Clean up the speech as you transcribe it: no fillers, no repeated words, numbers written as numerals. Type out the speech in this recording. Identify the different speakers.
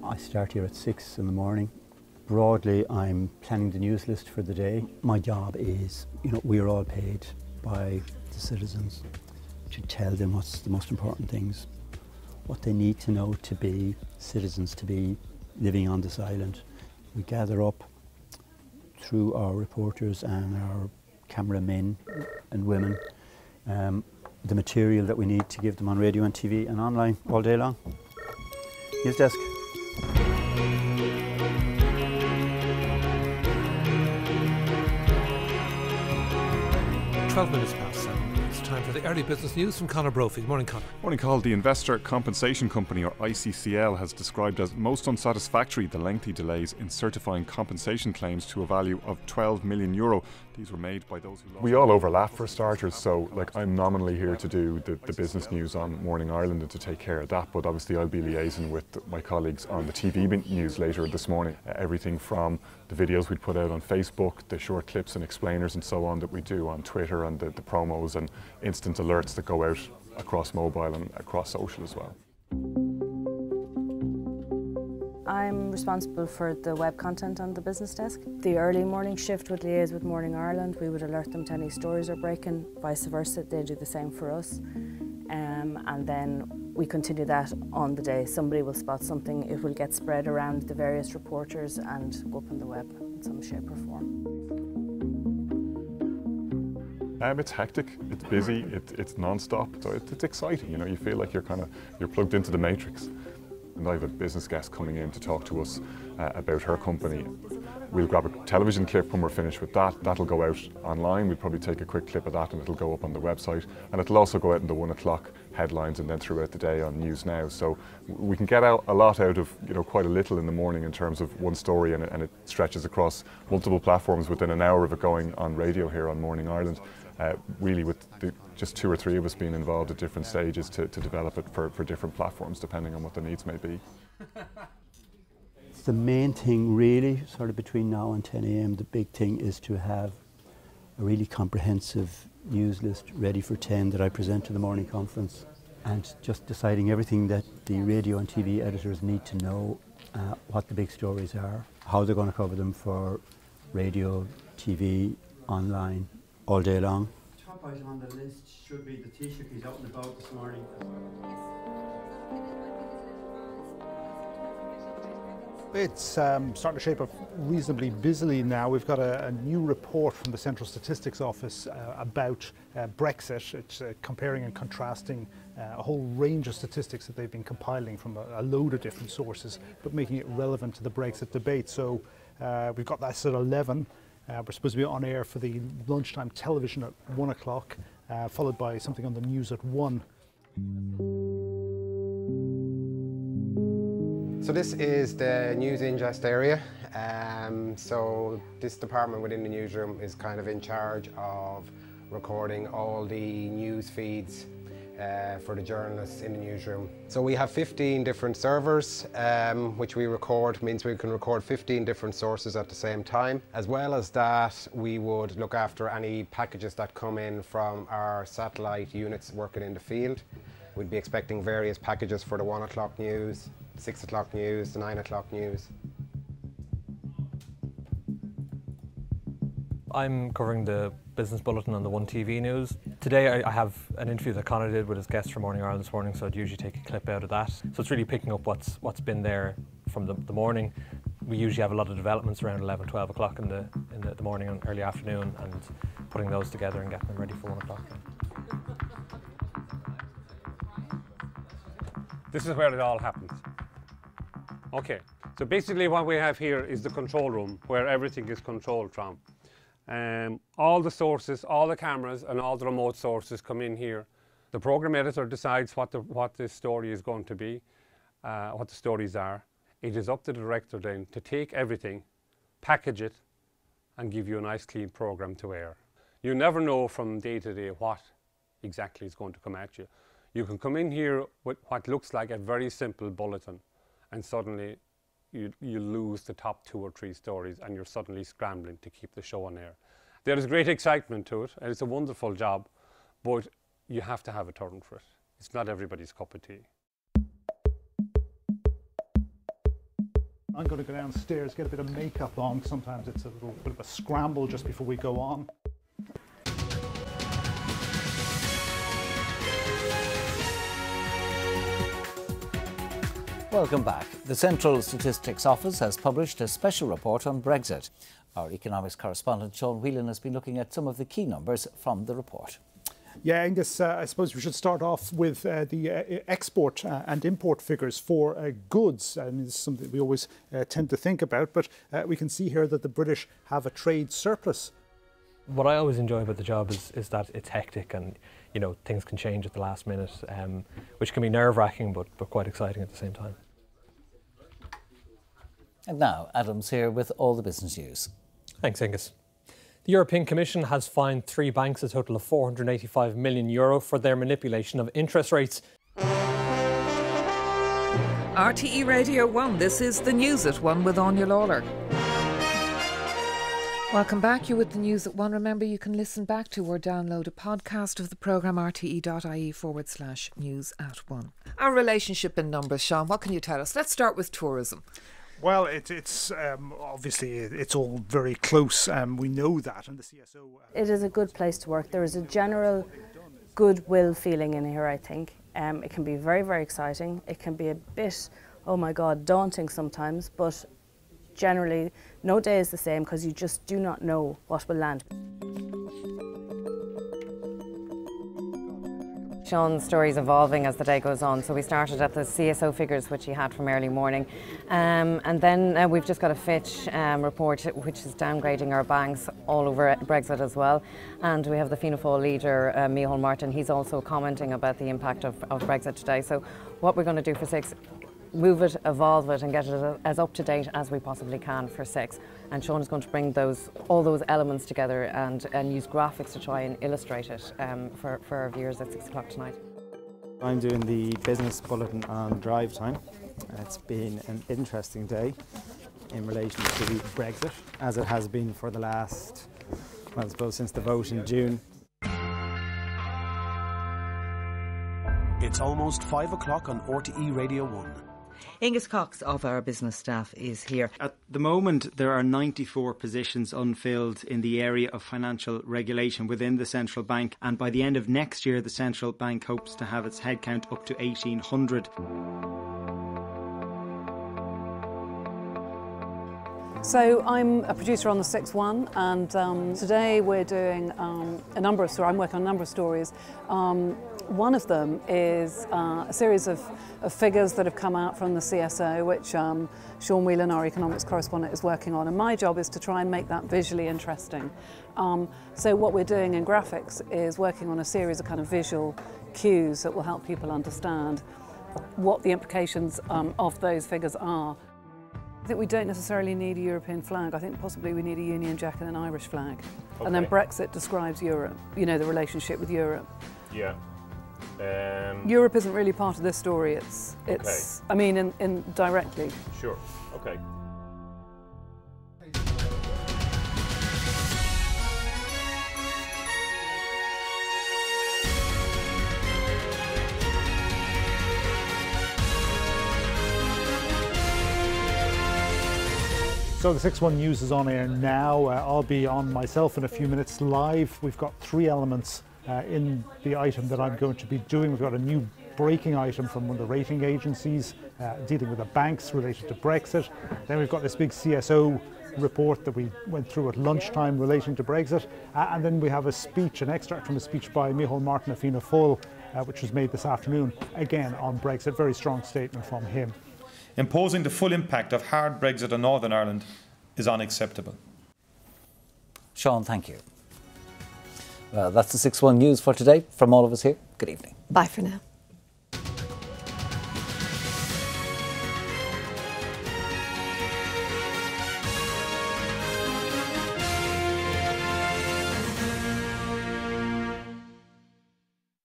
Speaker 1: I start here at 6 in the morning. Broadly, I'm planning the news list for the day. My job is, we are all paid by the citizens to tell them what's the most important things, what they need to know to be citizens, to be living on this island. We gather up through our reporters and our cameramen and women the material that we need to give them on radio and TV and online all day long. News desk.
Speaker 2: 12 minutes past 7. It's time for the early business news from Conor Brophy. Good morning, Conor.
Speaker 3: Morning, Carl. The Investor Compensation Company, or ICCL, has described as most unsatisfactory the lengthy delays in certifying compensation claims to a value of €12 million. These were made by those who lost.
Speaker 4: We all overlap for starters, so I'm nominally here to do the business news on Morning Ireland and to take care of that, but obviously I'll be liaising with my colleagues on the TV news later this morning. Everything from the videos we'd put out on Facebook, the short clips and explainers and so on that we do on Twitter, and the promos and instant alerts that go out across mobile and across social as well.
Speaker 5: I'm responsible for the web content on the business desk. The early morning shift would liaise with Morning Ireland. We would alert them to any stories are breaking, vice versa. They do the same for us. And then we continue that on the day. Somebody will spot something, it will get spread around the various reporters and go up on the web in some shape or form.
Speaker 4: It's hectic, it's busy, it's non-stop, so it's exciting. You feel like you're plugged into the matrix. And I have a business guest coming in to talk to us about her company. We'll grab a television clip when we're finished with that. That'll go out online. We'll probably take a quick clip of that and it'll go up on the website. And it'll also go out in the 1 o'clock headlines and then throughout the day on News Now. So we can get out a lot out of quite a little in the morning in terms of one story, and it stretches across multiple platforms within an hour of it going on radio here on Morning Ireland. Really with just 2 or 3 of us being involved at different stages to develop it for different platforms depending on what the needs may be.
Speaker 1: The main thing really, sort of between now and 10 a.m, the big thing is to have a really comprehensive news list ready for 10 that I present to the morning conference, and just deciding everything that the radio and TV editors need to know, what the big stories are, how they're going to cover them for radio, TV, online, all day long.
Speaker 6: Top item on the list should be the Taoiseach. He's out and about this morning.
Speaker 7: It's starting to shape up reasonably busily now. We've got a new report from the Central Statistics Office about Brexit. It's comparing and contrasting a whole range of statistics that they've been compiling from a load of different sources, but making it relevant to the Brexit debate. So we've got that at 11. We're supposed to be on air for the lunchtime television at 1 o'clock, followed by something on the news at 1.
Speaker 8: So this is the news ingest area. So this department within the newsroom is kind of in charge of recording all the news feeds for the journalists in the newsroom. So we have 15 different servers which we record. Means we can record 15 different sources at the same time. As well as that, we would look after any packages that come in from our satellite units working in the field. We'd be expecting various packages for the 1 o'clock news, 6 o'clock news, the 9 o'clock news.
Speaker 9: I'm covering the business bulletin on the 1 TV news. Today I have an interview that Conor did with his guest from Morning Ireland this morning, so I'd usually take a clip out of that. So it's really picking up what's been there from the morning. We usually have a lot of developments around 11, 12 o'clock in the morning and early afternoon, and putting those together and getting them ready for 1 o'clock.
Speaker 10: This is where it all happens. Okay, so basically what we have here is the control room where everything is controlled from. All the sources, all the cameras and all the remote sources come in here. The program editor decides what the story is going to be, what the stories are. It is up to the director then to take everything, package it and give you a nice clean program to air. You never know from day to day what exactly is going to come at you. You can come in here with what looks like a very simple bulletin, and suddenly you lose the top 2 or 3 stories and you're suddenly scrambling to keep the show on air. There is great excitement to it and it's a wonderful job, but you have to have a turn for it. It's not everybody's cup of tea.
Speaker 7: I'm going to go downstairs, get a bit of makeup on. Sometimes it's a little bit of a scramble just before we go on.
Speaker 11: Welcome back. The Central Statistics Office has published a special report on Brexit. Our economics correspondent Sean Whelan has been looking at some of the key numbers from the report.
Speaker 7: Yeah, Angus, I suppose we should start off with the export and import figures for goods. I mean, this is something we always tend to think about, but we can see here that the British have a trade surplus.
Speaker 9: What I always enjoy about the job is that it's hectic and, you know, things can change at the last minute, which can be nerve-wracking but quite exciting at the same time.
Speaker 11: And now, Adam's here with all the business news.
Speaker 9: Thanks, Angus. The European Commission has fined 3 banks a total of €485 million for their manipulation of interest rates.
Speaker 12: RTE Radio 1, this is the News at 1 with Anya Lawler. Welcome back. You're with the News at 1. Remember, you can listen back to or download a podcast of the programme rte.ie/news at 1. Our relationship in numbers, Sean, what can you tell us? Let's start with tourism.
Speaker 7: Well, it's obviously it's all very close. We know that, and the CSO.
Speaker 5: It is a good place to work. There is a general goodwill feeling in here, I think. It can be very, very exciting. It can be a bit, oh my God, daunting sometimes, but generally no day is the same because you just do not know what will land.
Speaker 13: Sean's story is evolving as the day goes on. So we started at the CSO figures, which he had from early morning. And then we've just got a Fitch report, which is downgrading our banks all over Brexit as well. And we have the Fianna Fáil leader, Micheál Martin. He's also commenting about the impact of Brexit today. So what we're going to do for 6, move it, evolve it and get it as up to date as we possibly can for 6. And Sean is going to bring all those elements together and use graphics to try and illustrate it for our viewers at 6 o'clock tonight.
Speaker 14: I'm doing the business bulletin on drive time. It's been an interesting day in relation to Brexit, as it has been for the last, well, I suppose since the vote in June.
Speaker 15: It's almost 5 o'clock on RTE Radio 1.
Speaker 16: Angus Cox of our business staff is here.
Speaker 14: At the moment, there are 94 positions unfilled in the area of financial regulation within the central bank, and by the end of next year, the central bank hopes to have its headcount up to 1,800.
Speaker 17: So I'm a producer on the 6-1, and today we're doing a number of stories. I'm working on a number of stories. One of them is a series of figures that have come out from the CSO, which Sean Whelan, our economics correspondent, is working on. And my job is to try and make that visually interesting. So what we're doing in graphics is working on a series of kind of visual cues that will help people understand what the implications of those figures are. I think we don't necessarily need a European flag. I think possibly we need a Union Jack and an Irish flag. Okay. And then Brexit describes Europe, you know, the relationship with Europe.
Speaker 4: Yeah.
Speaker 17: Europe isn't really part of this story. It's okay. I mean, indirectly.
Speaker 4: Sure. Okay.
Speaker 7: So the 6-1 News is on air now. I'll be on myself in a few minutes live. We've got 3 elements in the item that I'm going to be doing. We've got a new breaking item from one of the rating agencies dealing with the banks related to Brexit. Then we've got this big CSO report that we went through at lunchtime relating to Brexit. And then we have a speech, an extract from a speech by Micheál Martin of Fianna Fáil, which was made this afternoon, again on Brexit. Very strong statement from him.
Speaker 18: Imposing the full impact of hard Brexit on Northern Ireland is unacceptable.
Speaker 11: Sean, thank you. Well, that's the 6-1 News for today. From all of us here, good evening.
Speaker 12: Bye for now.